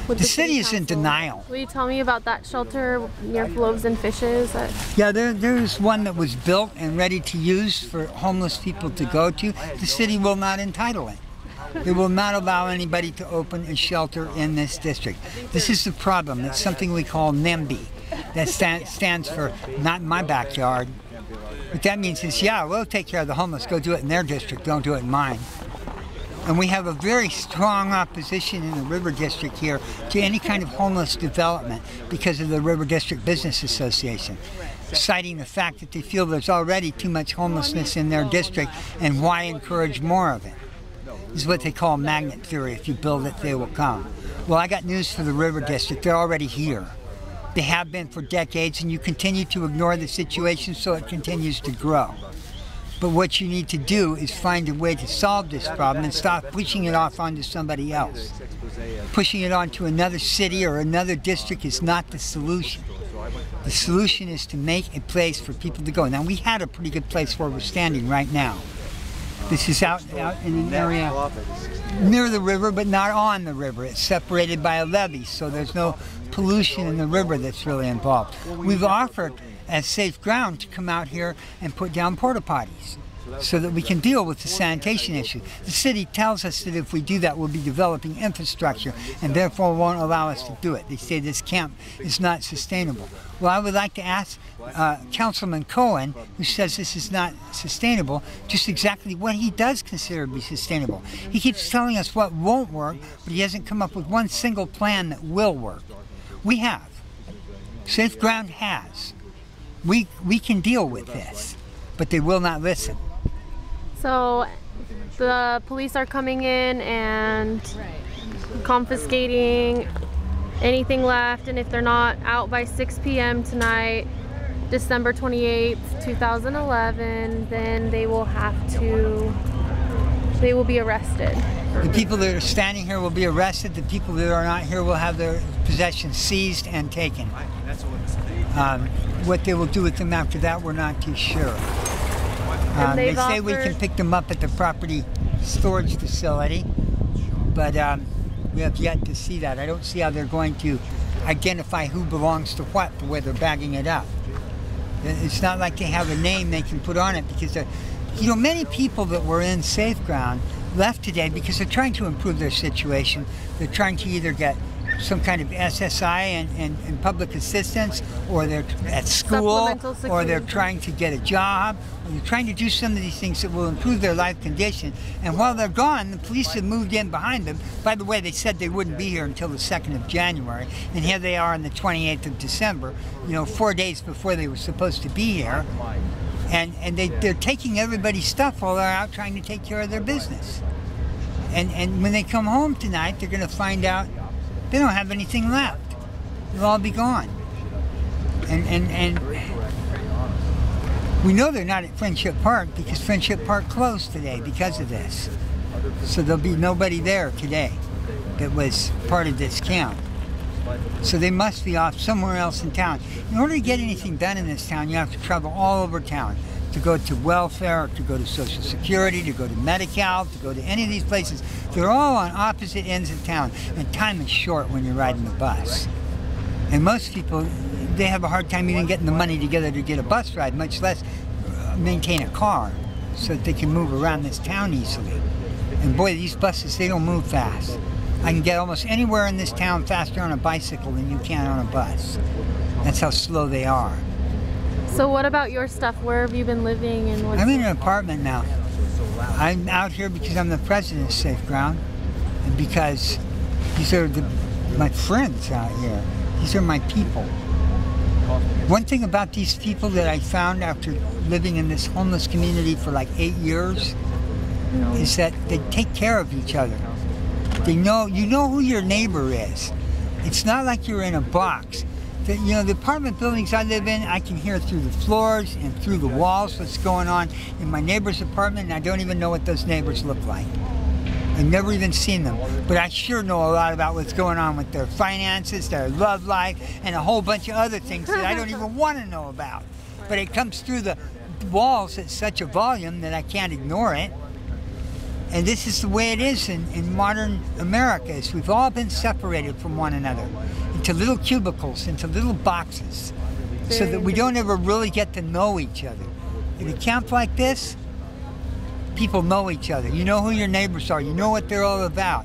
The city is in denial. Will you tell me about that shelter near Loaves and Fishes? Yeah, there's one that was built and ready to use for homeless people to go to. The city will not entitle it. They will not allow anybody to open a shelter in this district. This is the problem. It's something we call NIMBY. That stands for not in my backyard. What that means is, yeah, we'll take care of the homeless. Go do it in their district. Don't do it in mine. And we have a very strong opposition in the River District here to any kind of homeless development because of the River District Business Association, citing the fact that they feel there's already too much homelessness in their district, and why encourage more of it? This is what they call magnet theory. If you build it, they will come. Well, I got news for the River District. They're already here. They have been for decades, and you continue to ignore the situation so it continues to grow. But what you need to do is find a way to solve this problem and stop pushing it off onto somebody else. Pushing it onto another city or another district is not the solution. The solution is to make a place for people to go. Now, we had a pretty good place where we're standing right now. This is out in an area near the river, but not on the river. It's separated by a levee, so there's no pollution in the river that's really involved. We've offered as safe ground to come out here and put down porta potties so that we can deal with the sanitation issue. The city tells us that if we do that, we'll be developing infrastructure and therefore won't allow us to do it. They say this camp is not sustainable. Well, I would like to ask Councilman Cohen, who says this is not sustainable, just exactly what he does consider to be sustainable. He keeps telling us what won't work, but he hasn't come up with one single plan that will work. We have. Safe Ground has. We can deal with this, but they will not listen. So the police are coming in and confiscating anything left, and if they're not out by 6 p.m. tonight, December 28th, 2011, then they will be arrested. The people that are standing here will be arrested. The people that are not here will have their possessions seized and taken. What they will do with them after that, we're not too sure. They say we can pick them up at the property storage facility, but we have yet to see that. I don't see how they're going to identify who belongs to what, the way they're bagging it up. It's not like they have a name they can put on it, because many people that were in Safe Ground left today because they're trying to improve their situation. They're trying to either get some kind of SSI and public assistance, or they're at school, or they're trying to get a job, or they're trying to do some of these things that will improve their life condition. And while they're gone, the police have moved in behind them. By the way, they said they wouldn't be here until the 2nd of January, and here they are on the 28th of December, 4 days before they were supposed to be here. And they're taking everybody's stuff while they're out trying to take care of their business. And when they come home tonight, they're going to find out they don't have anything left. They'll all be gone. And we know they're not at Friendship Park because Friendship Park closed today because of this. So there'll be nobody there today that was part of this camp. So they must be off somewhere else in town. In order to get anything done in this town, you have to travel all over town. To go to welfare, to go to Social Security, to go to Medi-Cal, to go to any of these places. They're all on opposite ends of town, and time is short when you're riding the bus. And most people, they have a hard time even getting the money together to get a bus ride, much less maintain a car, so that they can move around this town easily. And boy, these buses, they don't move fast. I can get almost anywhere in this town faster on a bicycle than you can on a bus. That's how slow they are. So what about your stuff? Where have you been living? And I'm in an apartment now. I'm out here because I'm the president of Safe Ground, and because these are my friends out here. These are my people. One thing about these people that I found after living in this homeless community for like 8 years is that they take care of each other. You know who your neighbor is. It's not like you're in a box. The apartment buildings I live in, I can hear through the floors and through the walls what's going on in my neighbor's apartment, and I don't even know what those neighbors look like. I've never even seen them, but I sure know a lot about what's going on with their finances, their love life, and a whole bunch of other things that I don't even want to know about. But it comes through the walls at such a volume that I can't ignore it. And this is the way it is in modern America, is we've all been separated from one another into little cubicles, into little boxes, so that we don't ever really get to know each other. In a camp like this, people know each other. You know who your neighbors are. You know what they're all about.